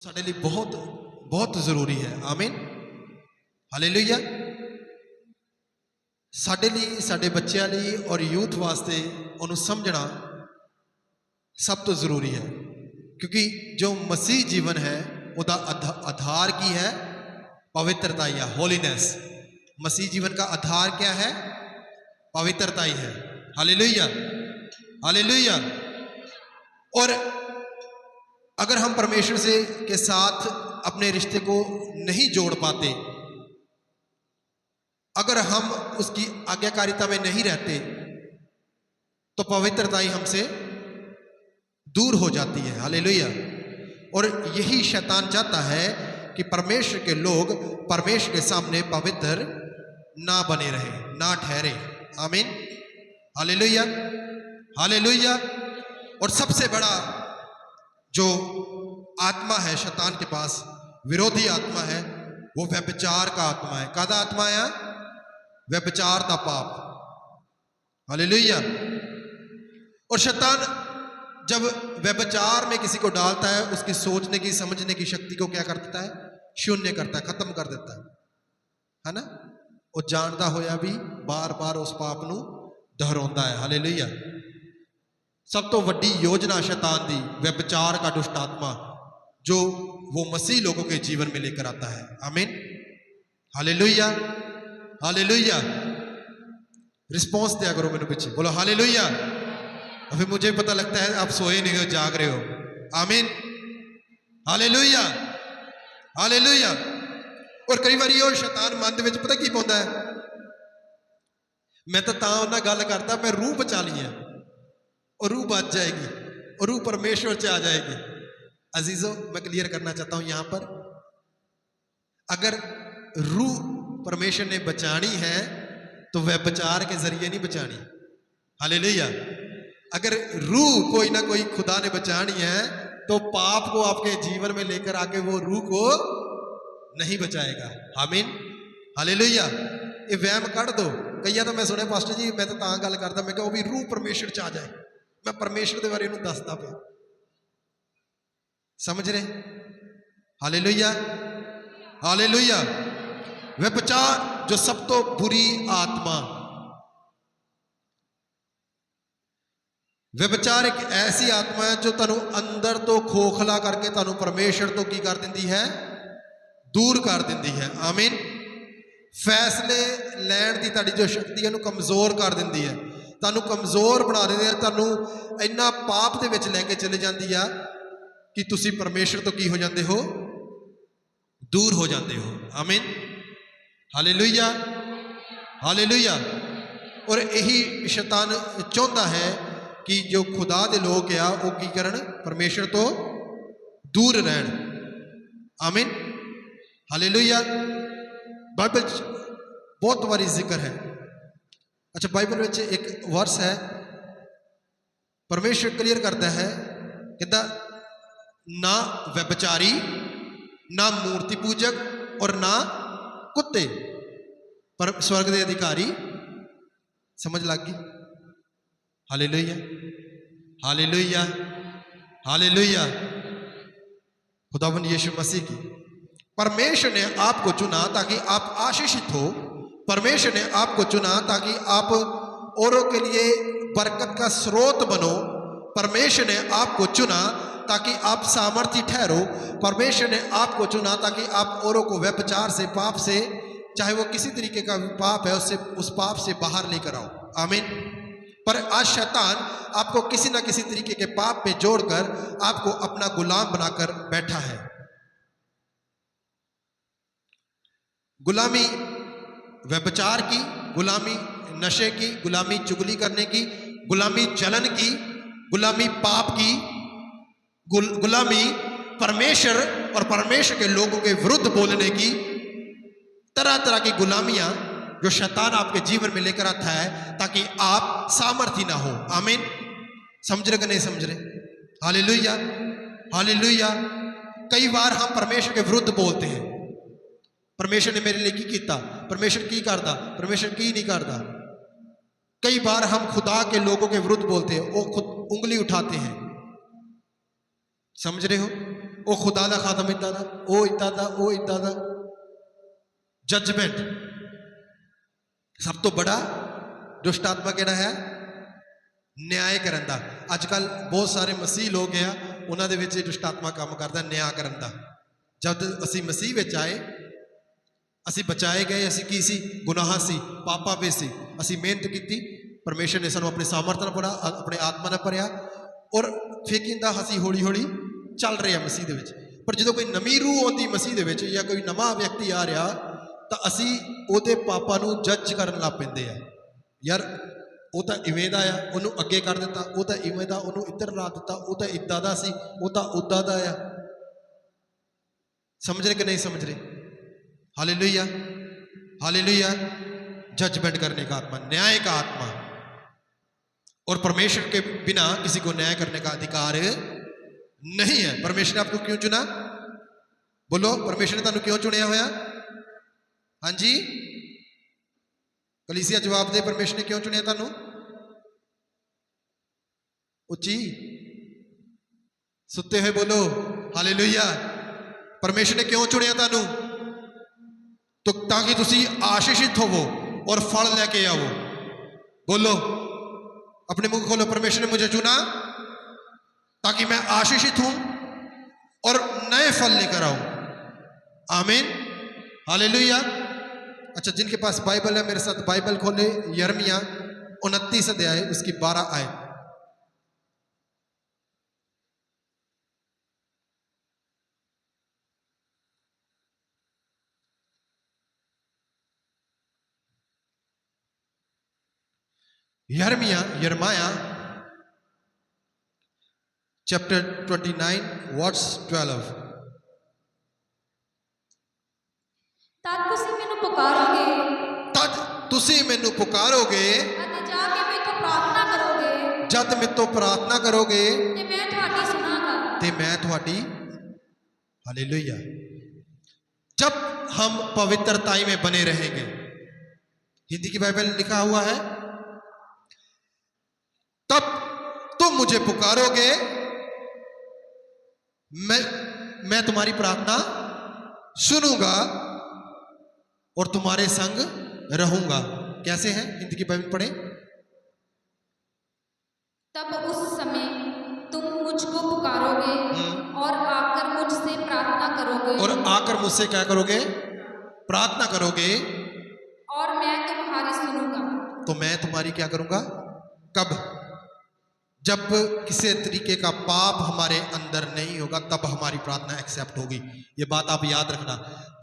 ਸਾਡੇ ਲਈ ਬਹੁਤ ਬਹੁਤ ਜ਼ਰੂਰੀ ਹੈ। ਆਮੀਨ, ਹਾਲੇਲੂਇਆ। ਸਾਡੇ ਲਈ, ਸਾਡੇ ਬੱਚਿਆਂ ਲਈ ਔਰ ਯੂਥ ਵਾਸਤੇ ਉਹਨੂੰ ਸਮਝਣਾ ਸਭ ਤੋਂ ਜ਼ਰੂਰੀ ਹੈ, क्योंकि जो मसीह जीवन है उसका आधार की है पवित्रता या होलीनेस। मसीह जीवन का आधार क्या है? पवित्रता ही है। Hallelujah, hallelujah. और अगर हम परमेश्वर से के साथ अपने रिश्ते को नहीं जोड़ पाते, अगर हम उसकी आज्ञाकारिता में नहीं रहते, तो पवित्रता ही हमसे दूर हो जाती है। हालेलुया। और यही शैतान चाहता है कि परमेश्वर के लोग परमेश्वर के सामने पवित्र ना बने रहे, ना ठहरे। आमीन, हालेलुया, हालेलुया। और सबसे बड़ा जो आत्मा है शैतान के पास, विरोधी आत्मा है, वो व्यभिचार का आत्मा है। कादा आत्मा है? व्यभिचार का पाप। हालेलुया। और शैतान जब व्यभिचार में किसी को डालता है, उसकी सोचने की, समझने की शक्ति को क्या कर देता है? शून्य करता है, खत्म कर देता है ना। वो जानता होया भी बार बार उस पाप नू दोहराता है। हालेलुया। सब तो वड्डी योजना शैतान दी व्यभिचार का दुष्ट आत्मा, जो वो मसीह लोगों के जीवन में लेकर आता है। आमीन, हालेलुया, हालेलुया। रिस्पॉन्स दिया करो मेरे पीछे, बोलो हालेलुया। अभी मुझे पता लगता है आप सोए नहीं हो, जाग रहे हो। आमीन, हालेलुया, हालेलुया। और कई बार ये शैतान मन दे विच पता की पाउंदा है, मैं तो तां उन्हां गल करदा, मैं रूह बचा ली है, और रूह बच जाएगी, और रूह परमेश्वर से आ जाएगी। अजीजों, मैं क्लियर करना चाहता हूं यहां पर, अगर रूह परमेश्वर ने बचानी है तो व्यभिचार के जरिए नहीं बचानी। हालेलुया। अगर रूह कोई ना कोई खुदा ने बचानी है तो पाप को आपके जीवन में लेकर आके वो रूह को नहीं बचाएगा। आमीन, हालेलुया। ये वहम कढ़ दो। कई तो मैं सुने पास्टर जी, मैं तो तां गल करदा, मैं कहा वो भी रूह परमेश्वर च आ जाए, मैं परमेश्वर के बारे में दसदा पे, समझ रहे? Hallelujah, hallelujah. व्यभिचार जो सब तो बुरी आत्मा, व्यभिचार एक ऐसी आत्मा है जो तुहानू अंदर तो खोखला करके तुहानू परमेश्वर तो की कर देती है? दूर कर देती है। आमीन। फैसले लैण की तुहाडी जो शक्ति है कमजोर कर देती है, तुहानू कमजोर बना देती है, तुहानू इन्ना पाप दे विच लैके चले जाती है कि तुसी परमेश्वर तो की हो जाते हो? दूर हो जाते हो। आमीन, हालेलुया, हालेलुया। और यही शैतान चाहता है कि जो खुदा दे लोग आ वो की करन? परमेश्वर तो दूर रहन। आमीन, हालेलुया। बाइबल बहुत बारी जिक्र है। अच्छा, बाइबल में एक वर्स है, परमेश्वर क्लियर करता है, कहता ना व्यभिचारी, ना मूर्ति पूजक और ना कुत्ते पर स्वर्ग के अधिकारी। समझ लग गई? Hallelujah, hallelujah, hallelujah. खुदावंद यीशु मसीह की, परमेश्वर ने आपको चुना ताकि आप आशीषित हो। परमेश्वर ने आपको चुना ताकि आप औरों के लिए बरकत का स्रोत बनो। परमेश्वर ने आपको चुना ताकि आप सामर्थ्य ठहरो। परमेश्वर ने आपको चुना ताकि आप औरों को व्यभिचार से, पाप से, चाहे वो किसी तरीके का पाप है, उससे, उस पाप से बाहर लेकर आओ। आमीन। पर आज शैतान आपको किसी ना किसी तरीके के पाप में जोड़कर आपको अपना गुलाम बनाकर बैठा है। गुलामी व्यभिचार की, गुलामी नशे की, गुलामी चुगली करने की, गुलामी जलन की, गुलामी पाप की, गुलामी परमेश्वर और परमेश्वर के लोगों के विरुद्ध बोलने की, तरह तरह की गुलामियां जो शैतान आपके जीवन में लेकर आता है ताकि आप सामर्थ्य ना हो। आमीन, समझ रहे कि नहीं समझ रहे? Hallelujah, hallelujah. कई बार हम परमेश्वर के विरुद्ध बोलते हैं, परमेश्वर ने मेरे लिए की किया, परमेश्वर की करता, परमेश्वर की नहीं करता। कई बार हम खुदा के लोगों के विरुद्ध बोलते हैं, वो खुद उंगली उठाते हैं। समझ रहे हो? ਉਹ ਖੁਦਾ ਦਾ ਖਾਤਮ ਇੱਦਾਂ ਦਾ, ਉਹ ਇੱਦਾਂ ਦਾ, ਉਹ ਇੱਦਾਂ ਦਾ। ਜੱਜਮੈਂਟ ਸਭ ਤੋਂ ਬੜਾ ਦੁਸ਼ਟ ਆਤਮਾ ਕਿਹੜਾ ਹੈ? ਨਿਆਂ ਕਰਨ ਦਾ। ਅੱਜ ਕੱਲ ਬਹੁਤ ਸਾਰੇ ਮਸੀਹ ਲੋਕ ਆ, ਉਹਨਾਂ ਦੇ ਵਿੱਚ ਇਹ ਦੁਸ਼ਟ ਆਤਮਾ ਕੰਮ ਕਰਦਾ ਨਿਆਂ ਕਰਨ ਦਾ। ਜਦ ਅਸੀਂ ਮਸੀਹ ਵਿੱਚ ਆਏ, ਅਸੀਂ ਬਚਾਏ ਗਏ, ਅਸੀਂ ਕੀ ਸੀ? ਗੁਨਾਹ ਸੀ, ਪਾਪਾਂ ਵਿੱਚ ਸੀ। ਅਸੀਂ ਮਿਹਨਤ ਕੀਤੀ, ਪਰਮੇਸ਼ਰ ਨੇ ਸਾਨੂੰ ਆਪਣੇ ਸਾਮਰਥ ਨਾਲ ਭਰਿਆ, ਆਪਣੇ ਆਤਮਾ ਨਾਲ ਭਰਿਆ, ਔਰ ਫਿਰ ਕਹਿੰਦਾ ਅਸੀਂ ਹੌਲੀ ਹੌਲੀ ਚੱਲ ਰਹੇ ਹਾਂ ਮਸੀਹ ਦੇ ਵਿੱਚ। ਪਰ ਜਦੋਂ ਕੋਈ ਨਵੀਂ ਰੂਹ ਆਉਂਦੀ ਮਸੀਹ ਦੇ ਵਿੱਚ, ਜਾਂ ਕੋਈ ਨਵਾਂ ਵਿਅਕਤੀ ਆ ਰਿਹਾ, ਤਾਂ ਅਸੀਂ ਉਹਦੇ ਪਾਪਾਂ ਨੂੰ ਜੱਜ ਕਰਨ ਲੱਗ ਪੈਂਦੇ ਆ। ਯਾਰ ਉਹ ਤਾਂ ਇਵੇਂ ਦਾ ਆ, ਉਹਨੂੰ ਅੱਗੇ ਕਰ ਦਿੱਤਾ, ਉਹ ਤਾਂ ਇਵੇਂ ਦਾ, ਉਹਨੂੰ ਇੱਧਰ ਲਾ ਦਿੱਤਾ, ਉਹ ਤਾਂ ਇੱਦਾਂ ਦਾ ਸੀ, ਉਹ ਤਾਂ ਉੱਦਾਂ ਦਾ ਆ। समझ रहे कि नहीं समझ रहे? Hallelujah, hallelujah. जजमेंट करने का आत्मा, न्याय का आत्मा। और परमेश्वर के बिना किसी को न्याय करने का अधिकार नहीं है। परमेश्वर ने आपको क्यों चुना? बोलो, परमेश्वर ने तुहानू क्यों चुनिया होया? हाँ जी, कलीसिया जवाब दे, परमेश्वर ने क्यों चुनिया तुहानू? उच्ची सुते हुए बोलो हालेलुया। परमेश्वर ने क्यों चुनिया तुहानू? तो ताकि तुसी आशीषित होवो और फल लेके आओ। बोलो, अपने मुंह खोलो। परमेश्वर ने मुझे चुना ताकि मैं आशीषित हूं और नए फल लेकर आऊं। आमीन, हालेलुया। अच्छा, जिनके पास बाइबल है मेरे साथ बाइबल खोले, यिर्मयाह 29 अध्याय उसकी 12 आयत। यिर्मयाह चैप्टर 29 वर्स 12। तद तुसी मैनू पुकारोगे, तद तुसी मैनू पुकारोगे, अते जाके मेरे तो प्रार्थना करोगे, जद मेरे तो प्रार्थना करोगे, ते मैं तुहाडी सुनांगा, ते मैं तुहाडी। हालेलुया। जब हम पवित्रताई में बने रहेंगे, हिंदी की बाइबल लिखा हुआ है, तब तुम मुझे पुकारोगे, मैं तुम्हारी प्रार्थना सुनूंगा और तुम्हारे संग रहूंगा। कैसे है? हिंदी की बाइबल पढ़े। तब उस समय तुम मुझको पुकारोगे और आकर मुझसे प्रार्थना करोगे, और आकर मुझसे क्या करोगे? प्रार्थना करोगे, और मैं तुम्हारी सुनूंगा। तो मैं तुम्हारी क्या करूंगा? कब? जब किसी तरीके का पाप हमारे अंदर नहीं होगा, तब हमारी प्रार्थना एक्सेप्ट होगी। ये बात आप याद रखना।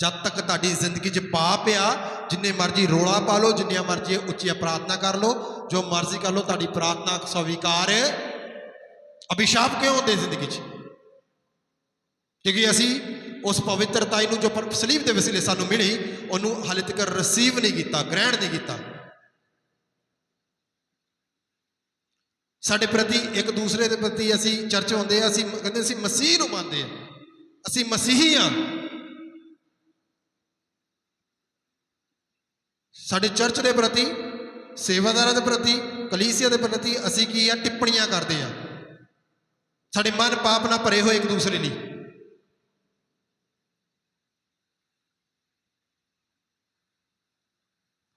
जब तक ताड़ी जिंदगी च पाप आ, जिन्ने मर्जी रोड़ा पा लो, जिन्निया मर्जी उच्ची प्रार्थना कर लो, जो मर्जी कर लो, ताड़ी प्रार्थना स्वीकार। अभिशाप क्यों होते जिंदगी च? क्योंकि असी उस पवित्रताई नूं जो सलीब के वसीले सानू मिली, उन्होंने हाले तक रिसीव नहीं किया, ग्रहण नहीं किया। साडे प्रति एक दूसरे के प्रति असी चर्च आते हैं, असी कहते असी मसीह नूं मानते हैं, असी मसीही हाँ। साडे चर्च के प्रति, सेवादार के प्रति, कलीसिया के प्रति असी की है? टिप्पणियां करते हैं। साडे मन पाप ना भरे हुए एक दूसरे लिए।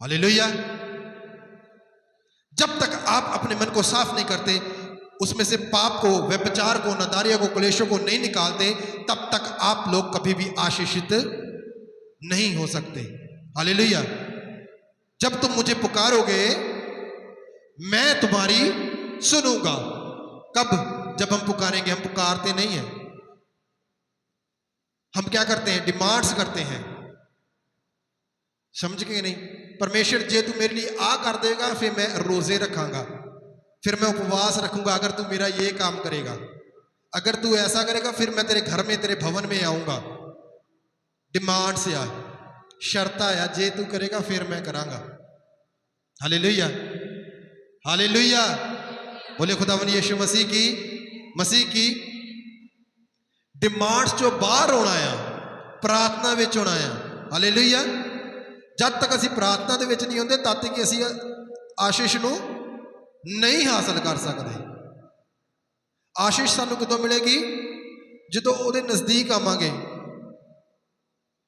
हालेलुया। जब तक आप अपने मन को साफ नहीं करते, उसमें से पाप को, व्यभिचार को, नादारियों को, क्लेशों को नहीं निकालते, तब तक आप लोग कभी भी आशीषित नहीं हो सकते। हालेलुया। जब तुम मुझे पुकारोगे, मैं तुम्हारी सुनूंगा। कब? जब हम पुकारेंगे। हम पुकारते नहीं हैं, हम क्या करते हैं? डिमांड्स करते हैं। समझ गए नहीं? परमेश्वर जे तू मेरे लिए आ कर देगा, फिर मैं रोजे रखांगा, फिर मैं उपवास रखूंगा, अगर तू मेरा ये काम करेगा, अगर तू ऐसा करेगा, फिर मैं तेरे घर में, तेरे भवन में आऊंगा। डिमांड्स आ, शर्त आ, जे तू करेगा फिर मैं करांगा। Hallelujah, hallelujah. बोले खुदावंद यीशु मसीह की डिमांड्स जो बाहर होना आ, प्रार्थना विच होना आ। हालेलुया। जब तक असी प्रार्थना दे विच नहीं होंदे, तद तक असी आशीष नूं नहीं हासिल कर सकते। आशीष सानू कदों मिलेगी? ਜਦੋਂ ਉਹਦੇ ਨਜ਼ਦੀਕ ਆਵਾਂਗੇ।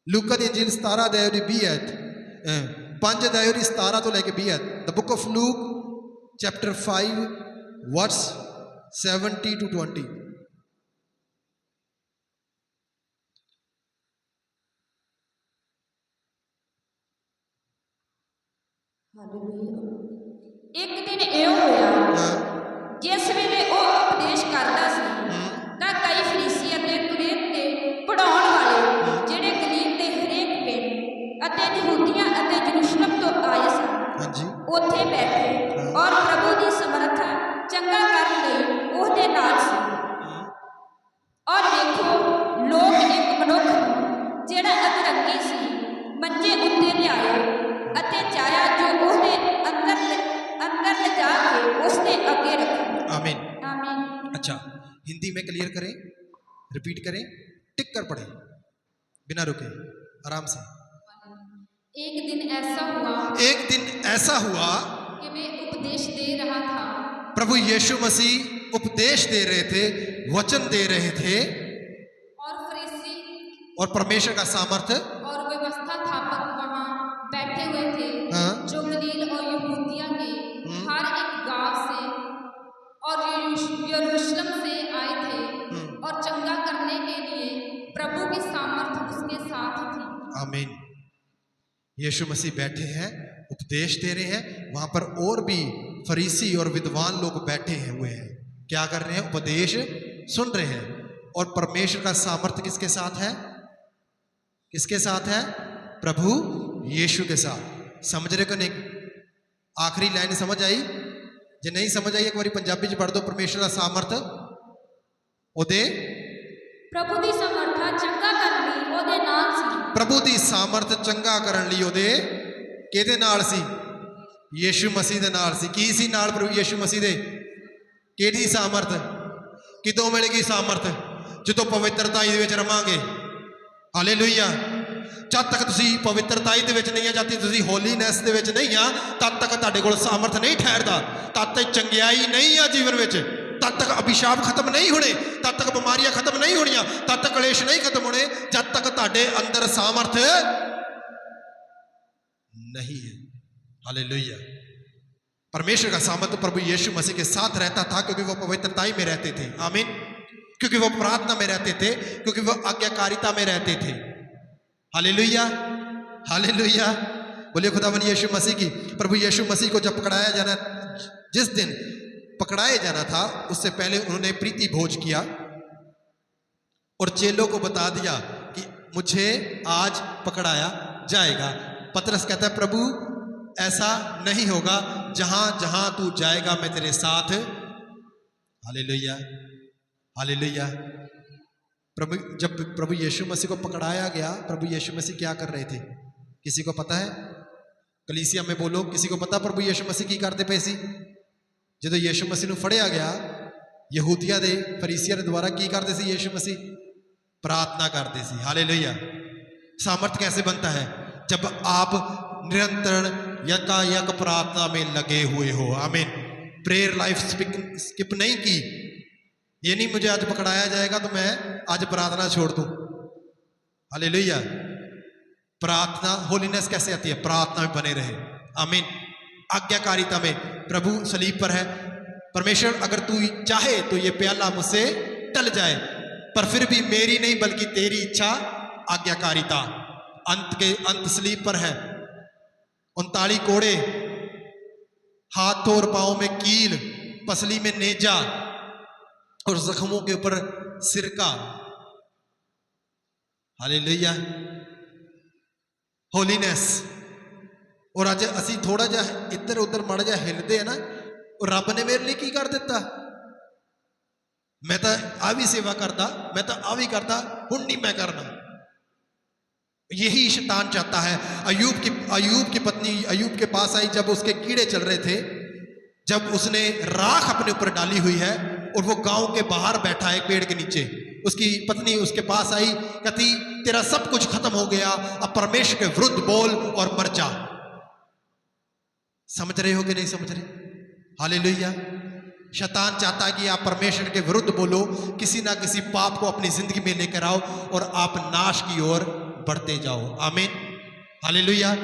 ਲੂਕਾ ਦੀ ਇੰਜੀਲ 17 ਅਧਿਆਇ ਦੀ 20 ਆਇਤ 5 ਅਧਿਆਇ ਦੀ 17 ਤੋਂ ਲੈ ਕੇ 20 ਆਇਤ। ਦ book of Luke chapter 5 verse 70 to 20। ਇੱਕ ਦਿਨ ਇਉਂ ਹੋਇਆ ਜਿਸ ਵੇਲੇ ਉਹ ਉਪਦੇਸ਼ ਕਰਦਾ ਸੀ ਤਾਂ ਕਈ ਫਰੀਸੀ ਅਤੇ ਕੁਰੇਨ ਦੇ ਪੜਾਉਣ ਵਾਲੇ ਜਿਹੜੇ ਗਲੀਲ ਦੇ ਹਰੇਕ ਪਿੰਡ ਅਤੇ ਯਹੂਦੀਆਂ ਅਤੇ ਯਰੂਸ਼ਲਮ ਤੋਂ ਆਏ ਸਨ ਹਾਂਜੀ ਉੱਥੇ ਬੈਠੇ ਔਰ ਪ੍ਰਭੂ ਦੀ ਸਮਰੱਥਾ ਚੰਗਾ ਕਰਨ ਲਈ ਉਹਦੇ ਨਾਲ ਸੀ। ਔਰ ਵੇਖੋ ਲੋਕ ਇੱਕ ਮਨੁੱਖ ਨੂੰ ਜਿਹੜਾ ਅਧਰੰਗੀ ਸੀ ਮੰਜੇ ਉੱਤੇ ਲਿਆਏ ਅਤੇ ਚਾਹਿਆ ਜੋ ਉਹਦੇ अंदर ले जाके उसने आगे रखा। आमीन आमीन। अच्छा, हिंदी में क्लियर करें, रिपीट करें, टिक कर पढ़े बिना रुके, आराम से। एक दिन ऐसा हुआ कि मैं उपदेश दे रहा था। प्रभु यीशु मसीह उपदेश दे रहे थे, वचन दे रहे थे और फरीसी और परमेश्वर का सामर्थ्य और व्यवस्था स्थापक वहां बैठे हुए थे जो गलील और यहूदिया के हर एक गांव से और यरूशलेम से आए थे और चंगा करने के लिए प्रभु की सामर्थ्य उसके साथ थी। आमीन। यीशु मसीह बैठे हैं, उपदेश दे रहे हैं, वहां पर और भी फरीसी और विद्वान लोग बैठे हुए हैं। क्या कर रहे हैं? उपदेश सुन रहे हैं। और परमेश्वर का सामर्थ्य किसके साथ है? किसके साथ है? प्रभु यीशु के साथ। समझ रहे को नहीं? आखिरी लाइन समझ आई? जे नहीं समझ आई एक बार पंजाबी च पढ़ दो। परमेश्वर का सामर्थ ओदे प्रभु दी समर्थ चंगा करन लई ओदे नाल सी। प्रभु दी सामर्थ चंगा करन लई ओदे किहदे नाल सी? यीशु मसीह दे नाल सी। की सी नाल प्रभु यीशु मसीह दे? किहदी सामर्थ? किदों मिलेगी सामर्थ? जदों पवित्रता दे विच रवांगे। हालेलुया। जब तक तुसी पवित्रताई दे विच नहीं आ, जब तक तुसी होलीनैस दे विच नहीं आ, तब तक तुहाडे कोल सामर्थ नहीं ठहरदा, तब तक चंगियाई नहीं आ जीवन विच, तब तक अभिशाप खत्म नहीं होने, तब तक बीमारियां खत्म नहीं होनियां, तब तक कलेश नहीं खत्म होने, जब तक तुहाडे अंदर सामर्थ नहीं है। हालेलुया। परमेश्वर का सामर्थ प्रभु यीशु मसीह के साथ रहता था क्योंकि वो पवित्रताई में रहते थे। आमीन। क्योंकि वो प्रार्थना में रहते थे, क्योंकि वो आज्ञाकारिता में रहते थे। Hallelujah, hallelujah. बोलिए खुदावन यीशु मसीह की। प्रभु यीशु मसीह को जब पकड़ाया जाना, जिस दिन पकड़ाए जाना था उससे पहले उन्होंने प्रीति भोज किया और चेलों को बता दिया कि मुझे आज पकड़ाया जाएगा। पतरस कहता है प्रभु ऐसा नहीं होगा, जहां जहां तू जाएगा मैं तेरे साथ। Hallelujah, hallelujah. जब प्रभु यीशु मसीह को पकड़ाया गया, प्रभु यीशु मसीह क्या कर रहे थे? किसी को पता है? कलीसिया में बोलो, किसी को पता प्रभु यीशु मसीह की करते पे सी? जो यीशु मसीह को फड़िया गया यहूदिया दे फरीसिया दे द्वारा की करते सी? यीशु मसीह प्रार्थना करते सी। हालेलुया। सामर्थ कैसे बनता है? जब आप निरंतर यकायक प्रार्थना में लगे हुए हो। आमीन। प्रेयर लाइफ स्किप नहीं की। ये नहीं मुझे आज पकड़ाया जाएगा तो मैं आज प्रार्थना छोड़ दूं। हालेलुया। प्रार्थना, होलीनेस कैसे आती है? प्रार्थना में बने रहे। आमीन। आज्ञाकारिता में। प्रभु सलीब पर है, परमेश्वर अगर तू चाहे तो ये प्याला मुझसे टल जाए, पर फिर भी मेरी नहीं बल्कि तेरी इच्छा। आज्ञाकारिता। अंत सलीब पर है। 39 कोड़े, हाथों और पांवों में कील, पसली में नेजा और जख्मों के ऊपर सिरका। हालेलुया। होलीनेस। और अज असी थोड़ा जा इधर उधर माड़ा जा हिलते हैं ना, और रब ने मेरे लिए की कर दिता? मैं तो आ भी सेवा करता, मैं तो आ भी करता, हुण नहीं मैं करना। यही शैतान चाहता है। अयूब की पत्नी अयूब के पास आई जब उसके कीड़े चल रहे थे, जब उसने राख अपने ऊपर डाली हुई है और वो गांव के बाहर बैठा है पेड़ के नीचे, उसकी पत्नी उसके पास आई, कहती तेरा सब कुछ खत्म हो गया, अब परमेश्वर के विरुद्ध बोल और मर जा। समझ रहे हो कि नहीं समझ रहे? हालेलुया। शैतान चाहता है कि आप परमेश्वर के विरुद्ध बोलो, किसी ना किसी पाप को अपनी जिंदगी में लेकर आओ और आप नाश की ओर बढ़ते जाओ। आमीन, हालेलुया।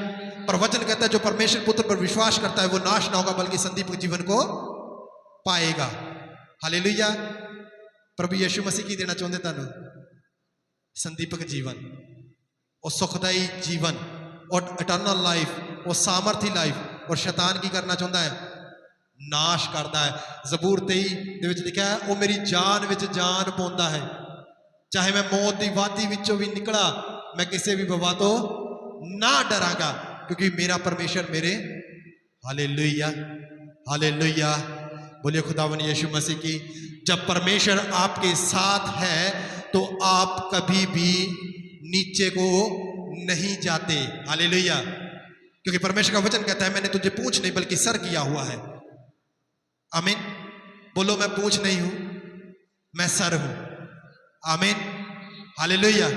पर वचन कहता है जो परमेश्वर पुत्र पर विश्वास करता है वो नाश ना होगा बल्कि संदीपक जीवन को पाएगा। हालेलुया। प्रभु यीशु मसीह की देना चाहते तुहानू संदीपक जीवन और सुखदाई जीवन और इटर्नल लाइफ और सामर्थी लाइफ। और शैतान की करना चाहता है, नाश करता है। जबूर 23 ਦੇ ਵਿੱਚ लिखा है, वो मेरी जान विच जान पाउंदा है, चाहे मैं मौत की वादी विचों भी निकला मैं किसी भी वबा तो ना डरांगा क्योंकि मेरा परमेश्वर मेरे। Hallelujah, hallelujah. बोलिए खुदावन यीशु मसीह की। जब परमेश्वर आपके साथ है तो आप कभी भी नीचे को नहीं जाते। हालेलुया। क्योंकि परमेश्वर का वचन कहता है मैंने तुझे पूंछ नहीं बल्कि सर किया हुआ है। आमीन। बोलो मैं पूंछ नहीं हूं, मैं सर हूं। आमीन, हालेलुया।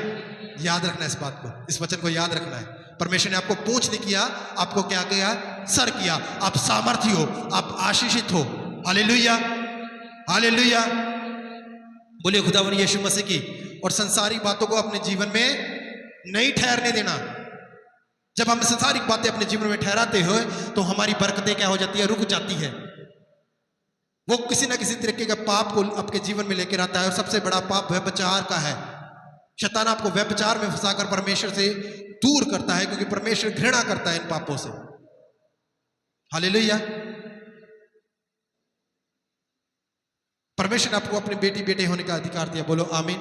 याद रखना इस बात को, इस वचन को याद रखना है। परमेश्वर ने आपको पूंछ नहीं किया, आपको क्या किया? सर किया। आप सामर्थी हो, आप आशीषित हो। Hallelujah, hallelujah. बोलिए खुदावन यीशु मसीह की। और संसारिक बातों को अपने जीवन में नहीं ठहरने देना। जब हम संसारिक बातें अपने जीवन में ठहराते हो तो हमारी बरकतें क्या हो जाती है? रुक जाती है। वो किसी ना किसी तरीके का पाप को आपके जीवन में लेकर आता है और सबसे बड़ा पाप व्यभिचार का है। शैतान आपको व्यभिचार में फंसाकर परमेश्वर से दूर करता है क्योंकि परमेश्वर घृणा करता है इन पापों से। हालेलुया। परमेश्वर ने आपको अपने बेटी बेटे होने का अधिकार दिया। बोलो आमीन।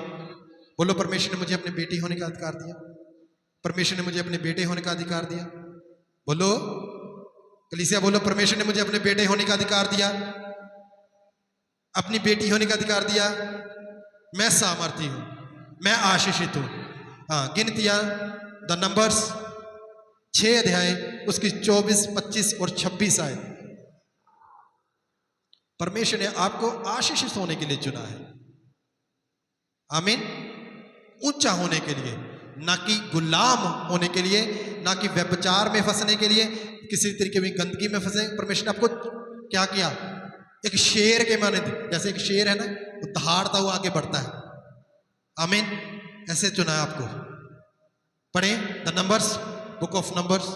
बोलो परमेश्वर ने मुझे अपने बेटी होने का अधिकार दिया। परमेश्वर ने मुझे अपने बेटे होने का अधिकार दिया। बोलो कलीसिया, बोलो परमेश्वर ने मुझे अपने बेटे होने का अधिकार दिया, अपनी बेटी होने का अधिकार दिया। मैं सामर्थी हूं, मैं आशीषित हूं। हाँ, गिनतियां द नंबर्स 6 अध्याय उसकी 24, 25 और 26 आए। परमेश्वर ने आपको आशीषित होने के लिए चुना है। आमीन। ऊंचा होने के लिए, ना कि गुलाम होने के लिए, ना कि व्यभिचार में फंसने के लिए, किसी तरीके में गंदगी में फंसे। परमेश्वर ने आपको क्या किया? एक शेर के माने, जैसे एक शेर है ना, वो दहाड़ता हुआ आगे बढ़ता है। आमीन। ऐसे चुना है आपको। पढ़े the numbers, book of numbers,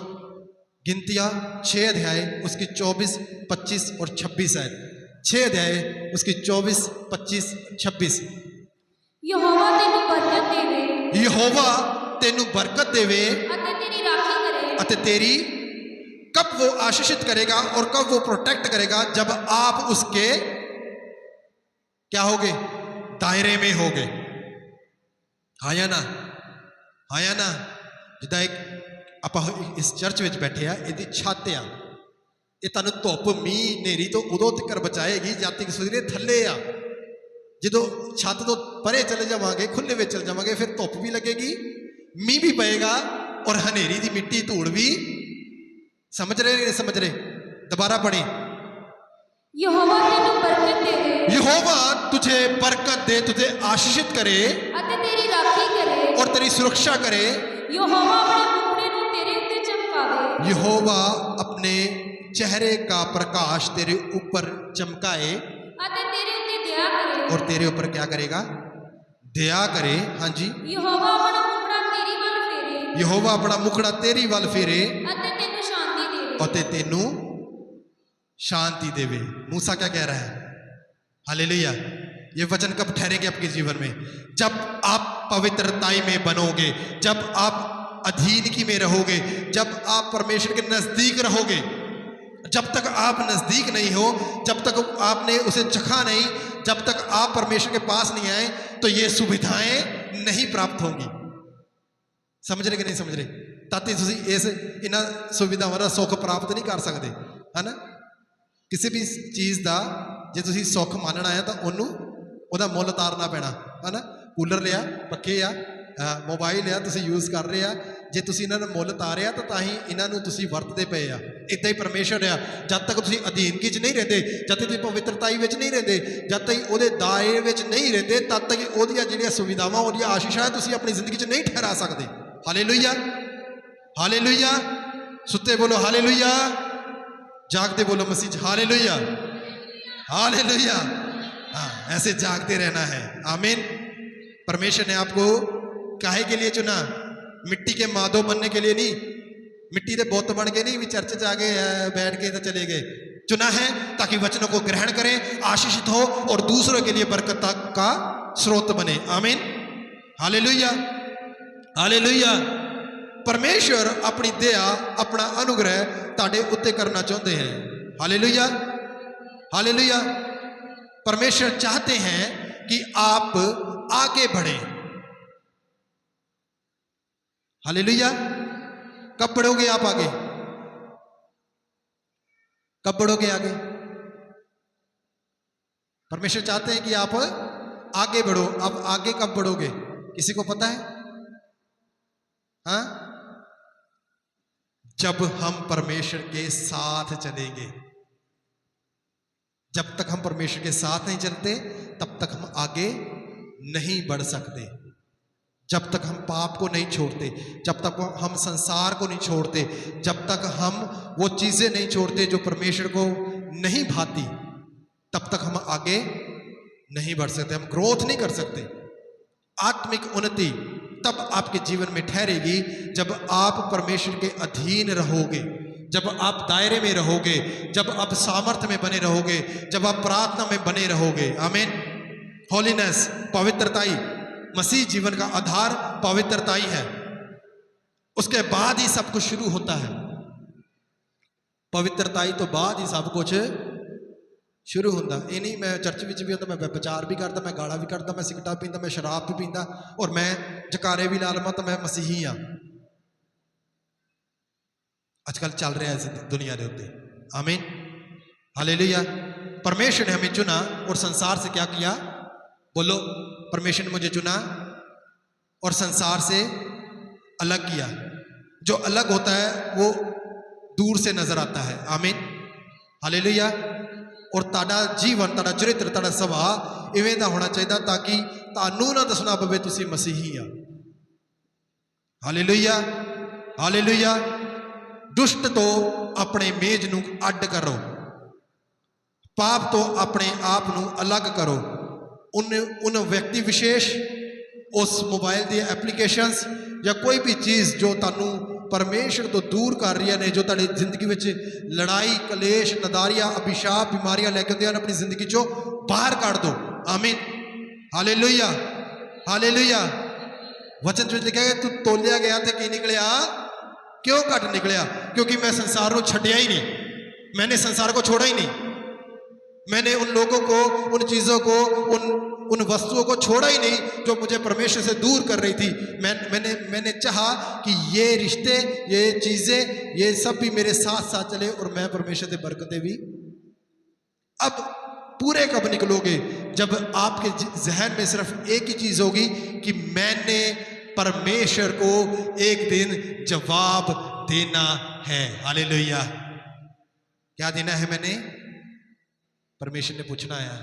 गिनतियां 6 अध्याय उसकी 24, 25 और 26 है। 6 अध्याय उसकी 24, 25, 26। यहोवा तेनु बरकत देवे, यहोवा तेनु बरकत देवे अते तेरी राखी करे। अते तेरी कब वो आशीषित करेगा और कब वो प्रोटेक्ट करेगा? जब आप उसके क्या होगे? दायरे में होगे। हाँ या ना? हाँ या ना? जिदा एक ਆਪਾਂ इस चर्च ਵਿੱਚ बैठे ਆ, ਇਹਦੀ ਛੱਤ ਆ, ਇਹ ਤੁਹਾਨੂੰ ਧੁੱਪ ਮੀਂਹ ਹਨੇਰੀ ਤੋਂ ਉਦੋਂ ਤੱਕ ਬਚਾਏਗੀ ਜਦ ਤੱਕ ਸੂਰਜ ਥੱਲੇ ਆ। ਜਦੋਂ ਛੱਤ ਤੋਂ ਪਰੇ ਚਲੇ ਜਾਵਾਂਗੇ, ਖੁੱਲੇ ਵਿੱਚ ਚਲੇ ਜਾਵਾਂਗੇ, ਫਿਰ ਧੁੱਪ ਵੀ ਲੱਗੇਗੀ, ਮੀਂਹ ਵੀ ਪਏਗਾ और हनेरी दी मिट्टी धूड़ भी। समझ रहे नहीं समझ रहे? दोबारा पढ़े। यहोवा तेनु बरकत देवे, यहोवा तुझे बरकत दे, तुझे आशीषित करे अते तेरी राखी करे। और तेरी सुरक्षा करे। यहोवा अपने मुखड़े को तेरे उत्ते चमकावे, यहोवा अपने चेहरे का प्रकाश तेरे ऊपर चमकाए अते तेरे उत्ते दया करे। और तेरे ऊपर क्या करेगा? दया करे। हाँ जी। यहोवा अपना मुखड़ा तेरी वल फेरे, यहोवा अपना मुखड़ा तेरी वल फेरे अते तेनु शांति देवे। और तेनू शांति देवे। मूसा क्या कह रहा है? हालेलुया। ये वचन कब ठहरेंगे आपके जीवन में? जब आप पवित्रताई में बनोगे, जब आप अधीनगी में रहोगे, जब आप परमेश्वर के नजदीक रहोगे। जब तक आप नजदीक नहीं हो, जब तक आपने उसे चखा नहीं, जब तक आप परमेश्वर के पास नहीं आए तो ये सुविधाएं नहीं प्राप्त होंगी। समझ रहे कि नहीं समझ रहे? ताकि तुसी इस इन्हां सुविधावां दा सुख प्राप्त नहीं कर सकते, है ना? किसी भी चीज़ का जे तुसी सुख मानना है तो उन्होंने ਉਹਦਾ ਮੁੱਲ ਤਾਰਨਾ ਪੈਣਾ, ਹੈ ਨਾ? ਕੂਲਰ ਲਿਆ, ਪੱਖੇ ਆ, ਮੋਬਾਈਲ ਆ, ਤੁਸੀਂ ਯੂਜ਼ ਕਰ ਰਹੇ ਆ। ਜੇ ਤੁਸੀਂ ਇਹਨਾਂ ਨੂੰ ਮੁੱਲ ਤਾਰਿਆ ਤਾਂ ਹੀ ਇਹਨਾਂ ਨੂੰ ਤੁਸੀਂ ਵਰਤਦੇ ਪਏ ਆ। ਇੱਦਾਂ ਹੀ ਪਰਮੇਸ਼ਰ ਆ, ਜਦ ਤੱਕ ਤੁਸੀਂ ਅਧੀਨਗੀ 'ਚ ਨਹੀਂ ਰਹਿੰਦੇ, ਜਦ ਤੱਕ ਤੁਸੀਂ ਪਵਿੱਤਰਤਾਈ ਵਿੱਚ ਨਹੀਂ ਰਹਿੰਦੇ, ਜਦ ਤੱਕ ਉਹਦੇ ਦਾਇਰੇ ਵਿੱਚ ਨਹੀਂ ਰਹਿੰਦੇ, ਤਦ ਤੱਕ ਉਹਦੀਆਂ ਜਿਹੜੀਆਂ ਸੁਵਿਧਾਵਾਂ, ਉਹਦੀਆਂ ਆਸ਼ੀਸ਼ਾਂ ਤੁਸੀਂ ਆਪਣੀ ਜ਼ਿੰਦਗੀ 'ਚ ਨਹੀਂ ਠਹਿਰਾ ਸਕਦੇ। Hallelujah, hallelujah. ਸੁੱਤੇ ਬੋਲੋ ਹਾਲੇਲੂਇਆ, ਜਾਗਦੇ ਬੋਲੋ ਮਸੀਹ 'ਚ ਹਾਲੇਲੂਇਆ, हालेलुया। हाँ, ऐसे जागते रहना है। आमीन। परमेश्वर ने आपको काहे के लिए चुना? मिट्टी के माधो बनने के लिए नहीं, मिट्टी के बुत बन के नहीं भी चर्च च आगे बैठ के तो चले गए। चुना है ताकि वचनों को ग्रहण करें, आशीषित हो और दूसरों के लिए बरकत का स्रोत बने। आमीन। Hallelujah, hallelujah. परमेश्वर अपनी दया, अपना अनुग्रह ताड़े उत्ते करना चाहते हैं। Hallelujah, hallelujah. परमेश्वर चाहते हैं कि आप आगे बढ़े। हालेलुया। कब बढ़ोगे आप आगे? कब बढ़ोगे आगे? परमेश्वर चाहते हैं कि आप आगे बढ़ो। अब आगे कब बढ़ोगे किसी को पता है? हाँ, जब हम परमेश्वर के साथ चलेंगे। जब तक हम परमेश्वर के साथ नहीं चलते तब तक हम आगे नहीं बढ़ सकते। जब तक हम पाप को नहीं छोड़ते, जब तक हम संसार को नहीं छोड़ते, जब तक हम वो चीजें नहीं छोड़ते जो परमेश्वर को नहीं भाती, तब तक हम आगे नहीं बढ़ सकते, हम ग्रोथ नहीं कर सकते। आत्मिक उन्नति तब आपके जीवन में ठहरेगी जब आप परमेश्वर के अधीन रहोगे, जब आप दायरे में रहोगे, जब आप सामर्थ्य में बने रहोगे, जब आप प्रार्थना में बने रहोगे। आमीन। होलीनेस, पवित्रताई, मसीह जीवन का आधार पवित्रताई है। उसके बाद ही सब कुछ शुरू होता है। पवित्रताई तो बाद ही सब कुछ शुरू होता। ये नहीं मैं चर्च में भी होता, मैं व्यभिचार भी करता, मैं गाला भी करता, मैं सिगरेट पींदा, मैं शराब भी पींदा और मैं जकारे भी ला लवां तो मैं मसीही हाँ। आजकल चल रहा है दुनिया के उत्ते। आमीन। हालेलुया। परमेश्वर ने हमें चुना और संसार से क्या किया? बोलो, परमेश्वर ने मुझे चुना और संसार से अलग किया। जो अलग होता है वो दूर से नजर आता है। आमीन। हालेलुया। और ताड़ा जीवन, ताड़ा चरित्र, ताड़ा सुभाव इवें दा होना चाहिए ताकि तानू ना दसना पवे तुसी मसीही आ। Hallelujah, hallelujah. दुष्ट तो अपने मेज नू अड्ड करो, पाप तो अपने आप नू अलग करो। उन व्यक्ति विशेष, उस मोबाइल दी एप्लीकेशंस या कोई भी चीज़ जो तानू परमेश्वर तो दूर कर रही ने, जो ताड़ी जिंदगी में लड़ाई, कलेश, नदारियां, अभिशाप, बीमारियां लेके आते हैं, अपनी जिंदगी चो बाहर काट दो। आमीन। Hallelujah, hallelujah. वचन जो लिखा है, तू तोलिया गया थे कि निकलिया? क्यों घट निकलिया? क्योंकि मैं संसार को छड़िया ही नहीं, मैंने संसार को छोड़ा ही नहीं, मैंने उन लोगों को, उन चीज़ों को, उन वस्तुओं को छोड़ा ही नहीं जो मुझे परमेश्वर से दूर कर रही थी। मैंने चाहा कि ये रिश्ते, ये चीज़ें, ये सब भी मेरे साथ साथ चले और मैं परमेश्वर से बरकतें भी। अब पूरे कब निकलोगे? जब आपके जहन में सिर्फ एक ही चीज़ होगी कि मैंने परमेश्वर को एक दिन जवाब देना है। हालेलुया। क्या देना है? मैंने परमेश्वर ने पूछना है,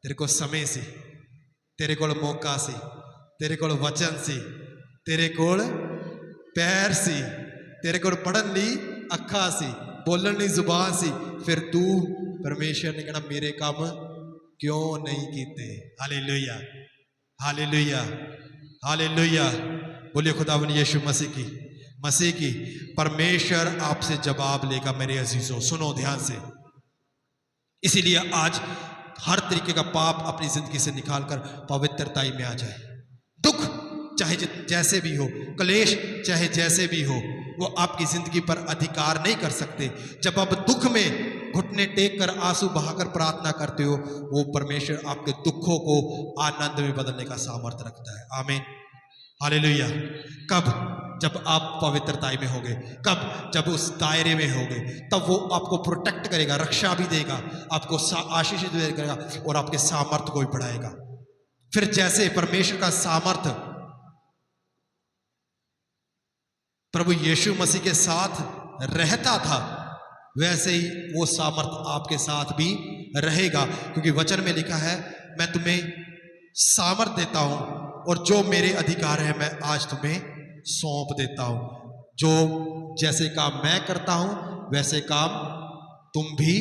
तेरे को समय सी, तेरे को मौका सी, तेरे को वचन सी, तेरे को पैर सी, तेरे को पढ़न ली अखा सी, बोलन ली जुबान सी, फिर तू परमेश्वर ने कहना मेरे काम क्यों नहीं कीते? Hallelujah, hallelujah, hallelujah. बोलिए खुदावन यीशु मसीह की। परमेश्वर आपसे जवाब लेगा मेरे अजीजों। सुनो ध्यान से। इसीलिए आज हर तरीके का पाप अपनी जिंदगी से निकालकर पवित्रताई में आ जाए। दुख चाहे जैसे भी हो, क्लेश चाहे जैसे भी हो, वो आपकी जिंदगी पर अधिकार नहीं कर सकते। जब आप दुख में घुटने टेक कर आंसू बहाकर प्रार्थना करते हो, वो परमेश्वर आपके दुखों को आनंद में बदलने का सामर्थ्य रखता है। आमीन। हालेलुया। कब? जब आप पवित्रताई में होगे, कब? जब उस दायरे में होगे, तब वो आपको प्रोटेक्ट करेगा, रक्षा भी देगा, आपको आशीष भी देगा और आपके सामर्थ्य को भी बढ़ाएगा। फिर जैसे परमेश्वर का सामर्थ्य प्रभु यीशु मसीह के साथ रहता था, वैसे ही वो सामर्थ्य आपके साथ भी रहेगा। क्योंकि वचन में लिखा है, मैं तुम्हें सामर्थ्य देता हूं और जो मेरे अधिकार है मैं आज तुम्हें सौंप देता हूं। जो जैसे काम मैं करता हूं वैसे काम तुम भी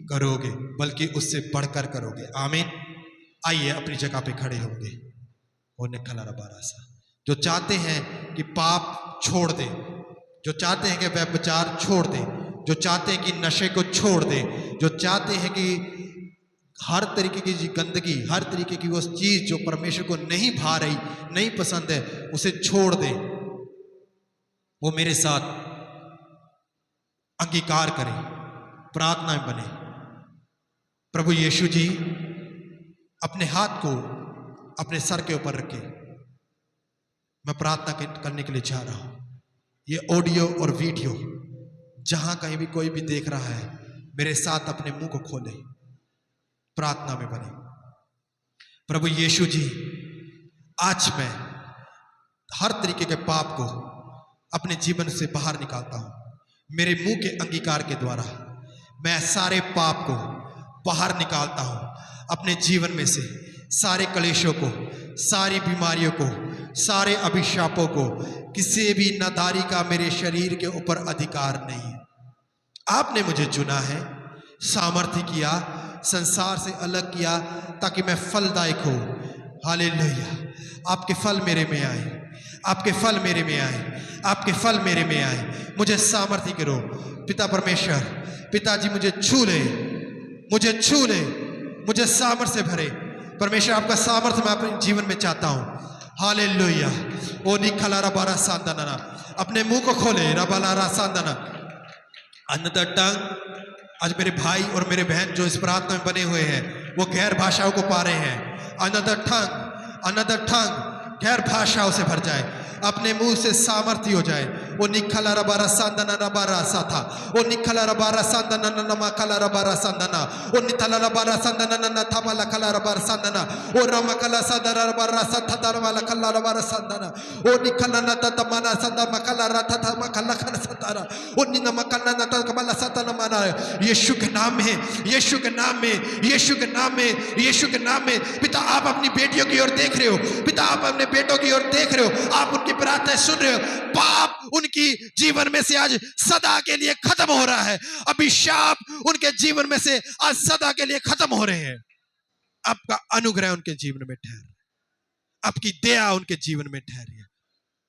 करोगे बल्कि उससे बढ़कर करोगे। आमीन। आइए अपनी जगह पे खड़े होंगे। होने खला रबारासा जो चाहते हैं कि पाप छोड़ दें, जो चाहते हैं कि व्यभिचार छोड़ दें, जो चाहते हैं कि नशे को छोड़ दें, जो चाहते हैं कि हर तरीके की गंदगी, हर तरीके की वो चीज जो परमेश्वर को नहीं भा रही, नहीं पसंद है, उसे छोड़ दें, वो मेरे साथ अंगीकार करें, प्रार्थना में बने। प्रभु यीशु जी अपने हाथ को अपने सर के ऊपर रखे। मैं प्रार्थना करने के लिए चाह रहा हूं। ये ऑडियो और वीडियो जहां कहीं भी कोई भी देख रहा है, मेरे साथ अपने मुंह को खोले, प्रार्थना में बने। प्रभु यीशु जी आज मैं हर तरीके के पाप को अपने जीवन से बाहर निकालता हूं। मेरे मुंह के अंगीकार के द्वारा मैं सारे पाप को बाहर निकालता हूं अपने जीवन में से। सारे कलेशों को, सारी बीमारियों को, सारे अभिशापों को, किसी भी नादारी का मेरे शरीर के ऊपर अधिकार नहीं है। आपने मुझे चुना है, सामर्थ्य किया, संसार से अलग किया ताकि मैं फलदायक हो। हालेलुया। आपके फल मेरे में आए, आपके फल मेरे में आए, आपके फल मेरे में आए। मुझे सामर्थ्य करो पिता परमेश्वर। पिताजी मुझे छू ले, मुझे छू ले, मुझे सामर्थ्य से भरे। परमेश्वर आपका सामर्थ्य मैं अपने जीवन में चाहता हूं। हालेलुया। ओ निखला रबारा सांदना, अपने मुंह को खोले रबालारा सांदना। अनदर टंग। आज मेरे भाई और मेरे बहन जो इस प्रार्थना में बने हुए हैं वो गैर भाषाओं को पा रहे हैं। अनदर टंग गैर भाषाओं से भर जाए, अपने मुंह से सामर्थ्य हो जाए। वो निखला रबारा सांदना रबारा साथा, वो निखला रबारा सांदना नमा कला रबारा सांदना, वो नितला रबारा सांदना न थाबला कला रबारा सांदना, वो रमकला सदरा रबारा साथा दरवाला कला रबारा सांदना, वो निखला न तमना सदा मकला रथा था मकला कला सदरा, वो निन मकला न तकबला सतना मना। यीशु के नाम में, यीशु के नाम में, यीशु के नाम में, यीशु के नाम में। पिता आप अपनी बेटियों की ओर देख रहे हो, पिता आप अपने बेटों की ओर देख रहे हो, आप उनकी प्रार्थना सुन रहे हो। पाप उनकी जीवन में से आज सदा के लिए खत्म हो रहा है। अभिशाप उनके जीवन में से आज सदा के लिए खत्म हो रहे हैं। आपका अनुग्रह उनके जीवन में ठहर, आपकी दया उनके जीवन में ठहरी है।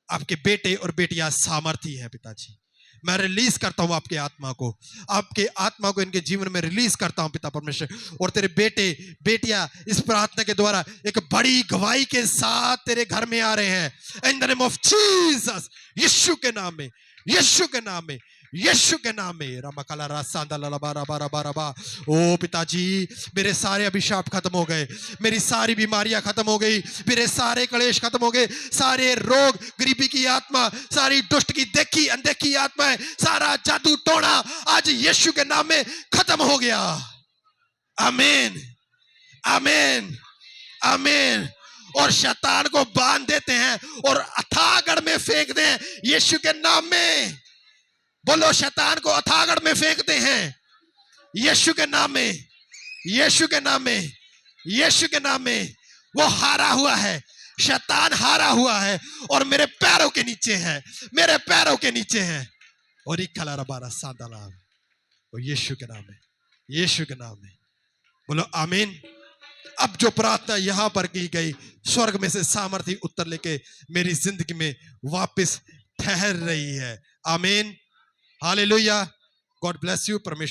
आपके बेटे और बेटियां सामर्थी है पिताजी। मैं रिलीज करता हूं आपके आत्मा को, आपके आत्मा को इनके जीवन में रिलीज करता हूं पिता परमेश्वर। और तेरे बेटे बेटियां इस प्रार्थना के द्वारा एक बड़ी गवाही के साथ तेरे घर में आ रहे हैं। In the name of Jesus, यीशु के नाम में, यीशु के नाम में, यीशु के नाम में। रमकला रासांदा ललबारा बारा बारा बा। ओ पिताजी मेरे सारे अभिशाप खत्म हो गए, मेरी सारी बीमारियां खत्म हो गई, मेरे सारे क्लेश खत्म हो गए, सारे रोग, गरीबी की आत्मा, सारी दुष्ट की देखी अनदेखी आत्माएं, सारा जादू टोना आज यीशु के नाम में खत्म हो गया। आमीन, आमीन, आमीन। और शैतान को बांध देते हैं और अथागढ़ में फेंक दें यीशु के नाम में। बोलो शैतान को अथागढ़ में फेंकते हैं यीशु के नाम में, यीशु के नाम में, यीशु के नाम में। वो हारा हुआ है, शैतान हारा हुआ है और मेरे पैरों के नीचे है, मेरे पैरों के नीचे है। और इकला रबारा सादाला, वो यीशु के नाम में, यीशु के नाम में। बोलो आमीन। अब जो प्रार्थना यहां पर की गई, स्वर्ग में से सामर्थ्य उत्तर लेके मेरी जिंदगी में वापस ठहर रही है। आमीन, हालेलुया। God bless you. परमेश्वर